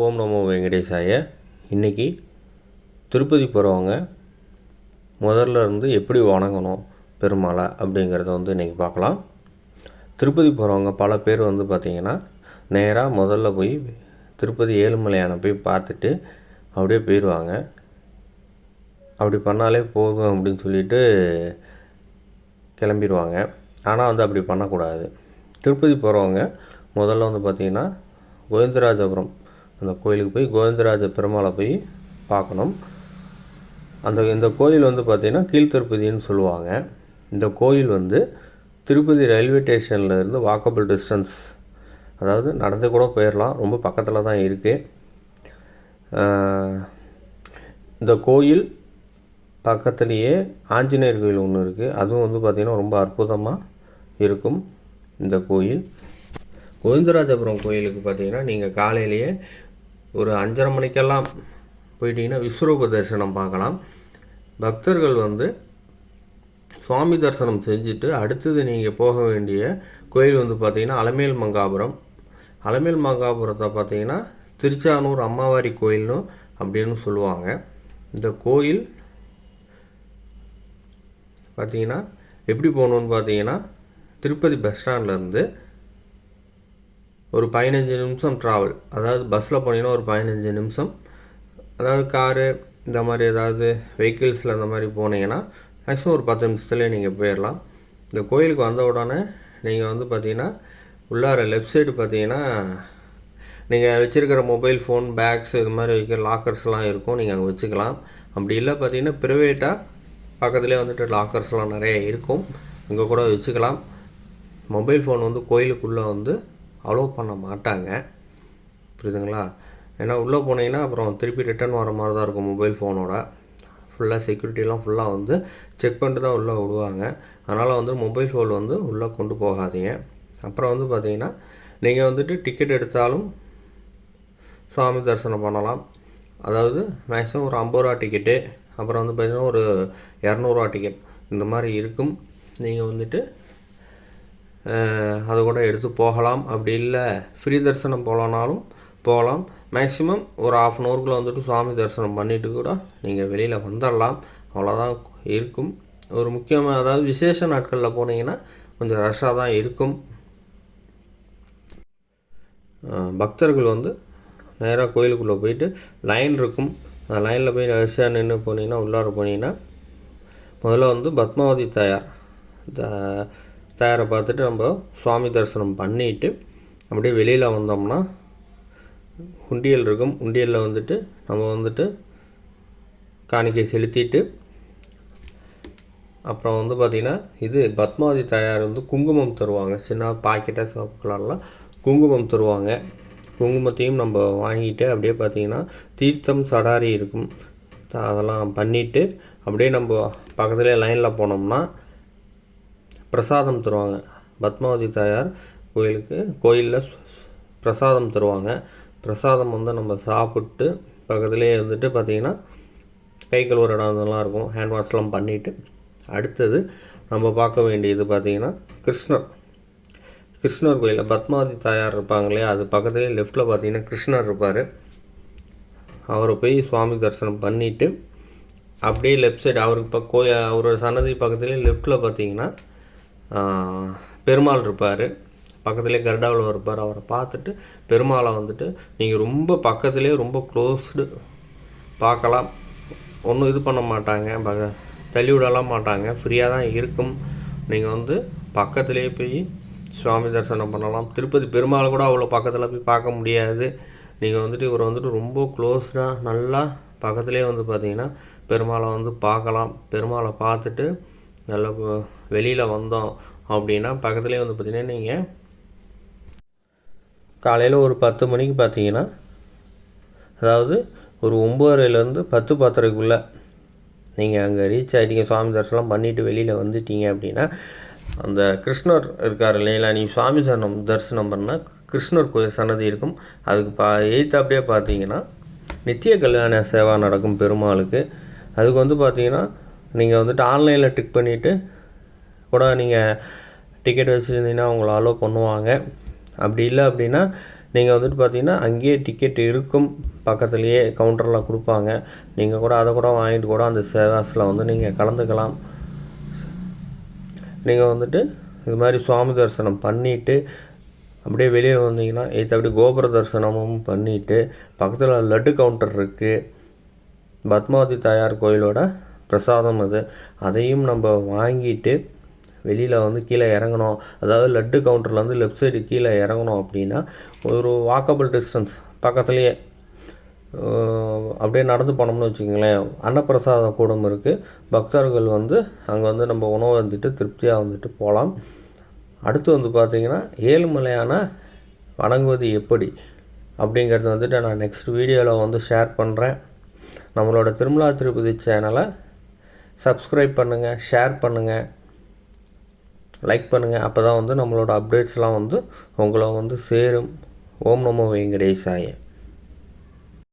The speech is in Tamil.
ஓம் நமோ வெங்கடேசாய. இன்றைக்கி திருப்பதி போகிறவங்க முதல்ல இருந்து எப்படி வணங்கணும் பெருமாளை அப்படிங்கிறத இன்றைக்கி பார்க்கலாம். திருப்பதி போகிறவங்க பல பேர் பார்த்திங்கன்னா நேராக முதல்ல போய் திருப்பதி ஏழுமலையானை போய் பார்த்துட்டு அப்படியே போயிடுவாங்க. அப்படி பண்ணாலே போதும் அப்படின்னு சொல்லிட்டு கிளம்பிடுவாங்க. ஆனால் அப்படி பண்ணக்கூடாது. திருப்பதி போகிறவங்க முதல்ல பார்த்திங்கன்னா கோவிந்தராஜபுரம் அந்த கோயிலுக்கு போய் கோவிந்தராஜ பெருமாளை போய் பார்க்கணும். இந்த கோயில் பார்த்திங்கன்னா கீழ்த்திருப்பதின்னு சொல்லுவாங்க. இந்த கோயில் திருப்பதி ரயில்வே ஸ்டேஷன்லேருந்து வாக்கபிள் டிஸ்டன்ஸ், அதாவது நடந்து கூட போயிடலாம், ரொம்ப பக்கத்தில் தான் இருக்குது. இந்த கோயில் பக்கத்துலேயே ஆஞ்சநேயர் கோயில் ஒன்று இருக்குது. அதுவும் பார்த்திங்கன்னா ரொம்ப அற்புதமாக இருக்கும். இந்த கோயில் கோவிந்தராஜபுரம் கோயிலுக்கு பார்த்திங்கன்னா நீங்கள் காலையிலேயே ஒரு 5:30 மணிக்கெல்லாம் போயிட்டீங்கன்னா விஸ்வரூப தரிசனம் பார்க்கலாம். பக்தர்கள் சுவாமி தரிசனம் செஞ்சுட்டு அடுத்தது நீங்கள் போக வேண்டிய கோயில் பார்த்திங்கன்னா அலமேல் மங்காபுரம். அலமேல் மங்காபுரத்தை பார்த்திங்கன்னா திருச்சானூர் அம்மாவாரி கோயில்னு அப்படின்னு சொல்லுவாங்க. இந்த கோயில் பார்த்திங்கன்னா எப்படி போகணுன்னு பார்த்திங்கன்னா திருப்பதி பஸ் ஸ்டாண்ட்லேருந்து ஒரு 15 நிமிஷம் ட்ராவல், அதாவது பஸ்ஸில் போனீங்கன்னா ஒரு 15 நிமிஷம், அதாவது காரு இந்த மாதிரி ஏதாவது வெஹிக்கிள்ஸில் அந்த மாதிரி போனீங்கன்னா மேக்ஸிமம் ஒரு 10 நிமிஷத்துலேயே நீங்கள் போயிடலாம். இந்த கோயிலுக்கு வந்த உடனே நீங்கள் பார்த்திங்கன்னா உள்ளார லெஃப்ட் சைடு பார்த்திங்கன்னா நீங்கள் வச்சுருக்கிற மொபைல் ஃபோன், பேக்ஸ் இது மாதிரி வைக்கிற லாக்கர்ஸ்லாம் இருக்கும், நீங்கள் அங்கே வச்சுக்கலாம். அப்படி இல்லை பார்த்திங்கன்னா ப்ரைவேட்டாக பக்கத்துலேயே லாக்கர்ஸ்லாம் நிறைய இருக்கும், இங்கே கூட வச்சுக்கலாம். மொபைல் ஃபோன் கோயிலுக்குள்ளே அலோவ் பண்ண மாட்டாங்க, புரியுதுங்களா? ஏன்னா உள்ளே போனீங்கன்னா அப்புறம் திருப்பி ரிட்டர்ன் வர மாதிரி தான் இருக்கும். மொபைல் ஃபோனோட ஃபுல்லாக செக்யூரிட்டிலாம் ஃபுல்லாக செக் பண்ணிட்டு தான் உள்ளே விடுவாங்க. அதனால் மொபைல் ஃபோன் உள்ளே கொண்டு போகாதீங்க. அப்புறம் பார்த்திங்கன்னா நீங்கள் டிக்கெட் எடுத்தாலும் சுவாமி தரிசனம் பண்ணலாம். அதாவது மேக்ஸிமம் ஒரு 50 ரூபா டிக்கெட்டு, அப்புறம் பார்த்திங்கன்னா ஒரு 200 ரூபா டிக்கெட் இந்த மாதிரி இருக்கும். நீங்கள் அதை கூட எடுத்து போகலாம். அப்படி இல்லை ஃப்ரீ தரிசனம் போகலானாலும் போகலாம். மேக்ஸிமம் ஒரு 1/2 அன் ஹவருக்குள்ளே சுவாமி தரிசனம் பண்ணிவிட்டு கூட நீங்கள் வெளியில் வந்துடலாம். அவ்வளோதான் இருக்கும். ஒரு முக்கியமாக அதாவது விசேஷ நாட்களில் போனீங்கன்னா கொஞ்சம் ரஷ்ஷாக தான் இருக்கும். பக்தர்கள் நேராக கோயிலுக்குள்ளே போயிட்டு லைன் இருக்கும், அந்த லைனில் போய் வரிசையாக நின்று போனீங்கன்னா உள்ளார போனீங்கன்னா முதல்ல பத்மாவதி தாயாரை பார்த்துட்டு நம்ம சுவாமி தரிசனம் பண்ணிவிட்டு அப்படியே வெளியில் வந்தோம்னா உண்டியல் இருக்கும். உண்டியலில் நம்ம காணிக்கை செலுத்திட்டு அப்புறம் பார்த்திங்கன்னா இது பத்மாவதி தாயார் குங்குமம் தருவாங்க. சின்ன பாக்கெட்டாக சிவப்பு கலர்லாம் குங்குமம் தருவாங்க. குங்குமத்தையும் நம்ம வாங்கிட்டு அப்படியே பார்த்திங்கன்னா தீர்த்தம் சடாரி இருக்கும், அதெல்லாம் பண்ணிவிட்டு அப்படியே நம்ம பக்கத்துலேயே லைனில் போனோம்னா பிரசாதம் தருவாங்க. பத்மாவதி தாயார் கோயிலில் பிரசாதம் தருவாங்க. பிரசாதம் நம்ம சாப்பிட்டு பக்கத்துலேயே பார்த்திங்கன்னா கை கழுவுற இடம் அதெல்லாம் இருக்கும், ஹேண்ட் வாஷ்லாம் பண்ணிவிட்டு அடுத்தது நம்ம பார்க்க வேண்டியது பார்த்திங்கன்னா கிருஷ்ணர் கோயிலில் பத்மாவதி தாயார் இருப்பாங்க இல்லையா, அது பக்கத்துலேயே லெஃப்ட்டில் பார்த்திங்கன்னா கிருஷ்ணர் இருப்பார். அவரை போய் சுவாமி தரிசனம் பண்ணிவிட்டு அப்படியே லெஃப்ட் சைடு அவருக்கு அவரோட சன்னதி பக்கத்துலேயே லெஃப்ட்டில் பார்த்திங்கன்னா பெருமாள் இருப்பார். பக்கத்துலேயே கருடாவில் இருப்பார். அவரை பார்த்துட்டு பெருமாளை நீங்கள் ரொம்ப பக்கத்துலேயே ரொம்ப க்ளோஸ்டு பார்க்கலாம். ஒன்றும் இது பண்ண மாட்டாங்க, தள்ளி விடலாம் மாட்டாங்க, ஃப்ரீயாக தான் இருக்கும். நீங்கள் பக்கத்துலேயே போய் சுவாமி தரிசனம் பண்ணலாம். திருப்பதி பெருமாளை கூட அவ்வளோ பக்கத்தில் போய் பார்க்க முடியாது. நீங்கள் இவர் ரொம்ப க்ளோஸ்டாக நல்லா பக்கத்துலேயே பார்த்திங்கன்னா பெருமாளை பார்க்கலாம். பெருமாளை பார்த்துட்டு நல்லா வெளியில் வந்தோம் அப்படின்னா பக்கத்துலேயே பார்த்திங்கன்னா நீங்கள் காலையில் ஒரு 10 மணிக்கு பார்த்தீங்கன்னா, அதாவது ஒரு 9:30லேருந்து 10:10:30க்குள்ளே நீங்கள் அங்கே ரீச் ஆகிட்டீங்க, சுவாமி தரிசனம் பண்ணிவிட்டு வெளியில் வந்துட்டீங்க அப்படின்னா அந்த கிருஷ்ணர் இருக்கார் இல்லைங்களா, நீங்கள் சுவாமி தரிசனம் பண்ணால் கிருஷ்ணர் கோயில் சன்னதி இருக்கும். அதுக்கு எய்த்தாப்படியே பார்த்தீங்கன்னா நித்திய கல்யாண சேவா நடக்கும் பெருமாளுக்கு. அதுக்கு பார்த்தீங்கன்னா நீங்கள் ஆன்லைனில் டிக் பண்ணிவிட்டு கூட நீங்கள் டிக்கெட் வச்சுருந்தீங்கன்னா அவங்கள அலோவ் பண்ணுவாங்க. அப்படி இல்லை அப்படின்னா நீங்கள் வந்துட்டு பார்த்தீங்கன்னா அங்கேயே டிக்கெட் இருக்கும், பக்கத்துலேயே கவுண்டரில் கொடுப்பாங்க. நீங்கள் கூட அதை கூட வாங்கிட்டு கூட அந்த சேவாஸில் வந்து நீங்கள் கலந்துக்கலாம். நீங்கள் வந்துட்டு இது மாதிரி சுவாமி தரிசனம் பண்ணிவிட்டு அப்படியே வெளியே வந்தீங்கன்னா அப்படி கோபுர தரிசனமும் பண்ணிவிட்டு பக்கத்தில் லட்டு கவுண்டர் இருக்குது. பத்மாவதி தாயார் கோயிலோட பிரசாதம் அது, அதையும் நம்ம வாங்கிட்டு வெளியில் வந்து கீழே இறங்கணும். அதாவது லட்டு கவுண்டரில் வந்து லெஃப்ட் சைடு கீழே இறங்கணும் அப்படின்னா ஒரு வாக்கபிள் டிஸ்டன்ஸ் பக்கத்துலேயே அப்படியே நடந்து போனோம்னு வச்சுக்கோங்களேன், அன்னப்பிரசாத கூடம் இருக்குது. பக்தர்கள் வந்து அங்கே வந்து நம்ம உணவு வந்துட்டு திருப்தியாக வந்துட்டு போகலாம். அடுத்து வந்து பார்த்திங்கன்னா ஏழுமலையான வணங்குவது எப்படி அப்படிங்கிறது வந்துட்டு நான் நெக்ஸ்ட் வீடியோவில் வந்து ஷேர் பண்ணுறேன். நம்மளோட திருமலா திருப்பதி சேனலை சப்ஸ்கிரைப் பண்ணுங்கள், ஷேர் பண்ணுங்கள், லைக் பண்ணுங்கள். அப்போ தான் வந்து நம்மளோட அப்டேட்ஸ்லாம் வந்து உங்களை வந்து சேரும். ஓம் நமோ வெங்கடேசாய.